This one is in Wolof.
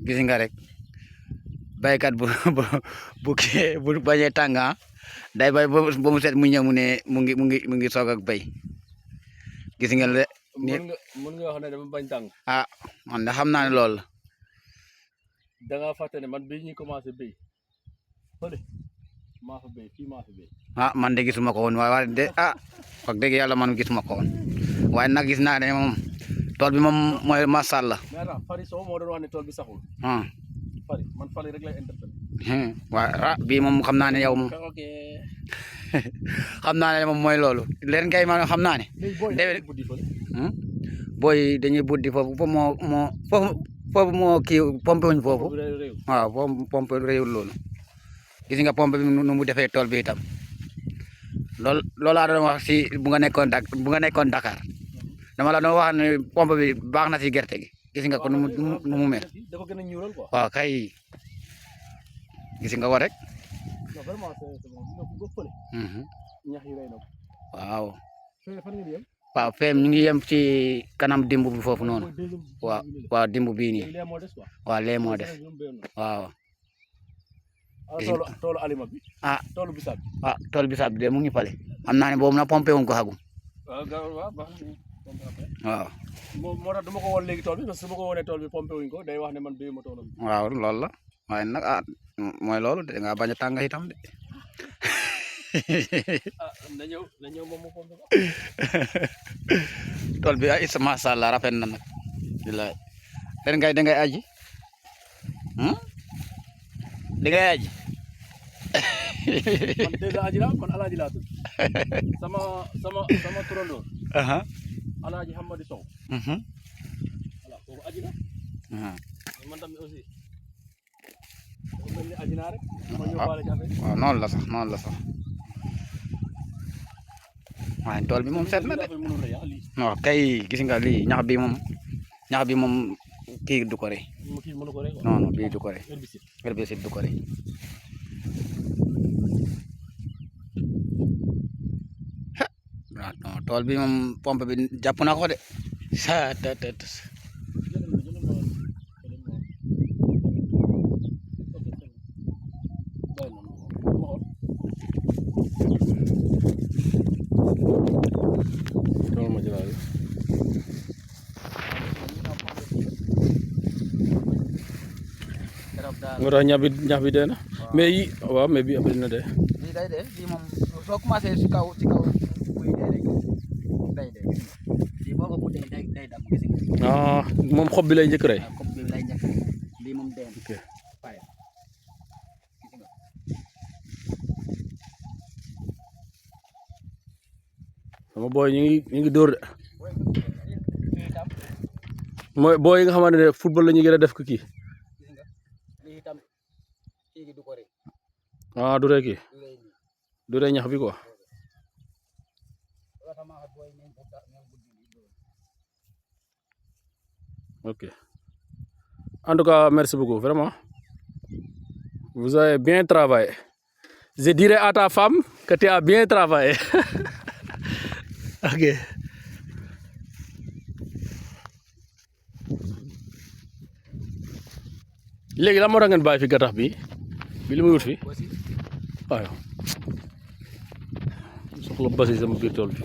gis nga rek baykat bu bu bañee tànga day bay ba mu set mu ñëw mu ne mu ngi soog ak bay gis nga le mën nga wax ne dama bañ tàng. man da xam naa ne loolu da nga fàtte ne man bii ñuy commencé béy fële maa fa béy fii maa fa béy. man de gisuma ko woon waaye de wax dëgg yàlla man gisuma ko woon waaye nag gis naa ne moom tool bi moom mooy macha allah. mais Fary Sow moo doon wax ne tool bi saxul. Fary man Fary rek lay interpellé. waaw bii moom xam naa ne yow moom xam naa ne moom mooy loolu leen kay man xam naa ne. booy dañuy buddi foofu foofu moo kii pompe wuñ foofu waaw foofu pompe réewul loolu gis nga pompe bi nu mu defee tool bi itam loolu laa doon wax si bu nga nekkoon Dakar dama la doon wax ne pompe bi baax na si gerte gi gis nga ko nu mu mel waaw kay gis nga ko rek waaw waaw feem ñu ngi yem ci kanam dimb bi foofu noonu waaw dimb bii nii waaw lee moo des waaw toolu alima bi toolu bisaab bi toolu bisaab bi de mu ngi fale xam naa ne boobu na pompé wuñ ko xagum waaw moo tax dama ko woon léegi tool bi parce que su ma ko woonee tool bi pompé wuñ ko day wax ne man béyu ma toolam waaw loolu la waaye nag mooy loolu de nga bañ a tàng itam de na ñëw moom mu pompé ko tool bi macha allah rafet na nag bilaay ren da ngay aji da ngay aji man dèjà aji la man alaaji laa tudd sama turandoo alaaji Hamadi Sow voilà kooku aji la man tamit aussi mel ni aji naa rek ma yóbbaale ci affaire waaw noonu la sax waaye tool bi moom set na de non kay gis nga lii ñax bi moom kii du ko rey non bii du ko rey herbicide du ko rey non tool bi moom pompe bi jàpp na ko de moo tax ñax bi dee na mais yi waaw mais bi après dina dee. lii day dee lii moom soo commencé ci kaw buy dee rek day dee lii boo ko buddee day dam gis nga. moom xob bi lay njëkk rey. xob bi lay njëkk lii moom dee na. ok pare gis nga. sama booy ñu ngi dóor de. mooy booy yi nga xamante ne football la ñuy gën a def ko kii. du rek kii du rek ñax bi quoi. ok en tout cas merci beaucoup vraiment vous avez bien travaillé je dirais à ta femme que tu as bien travaillé ok. léegi la moo tax ngeen bàyyi fi gattax bi li muy wut fi waaw soxla basi sama biir tool bi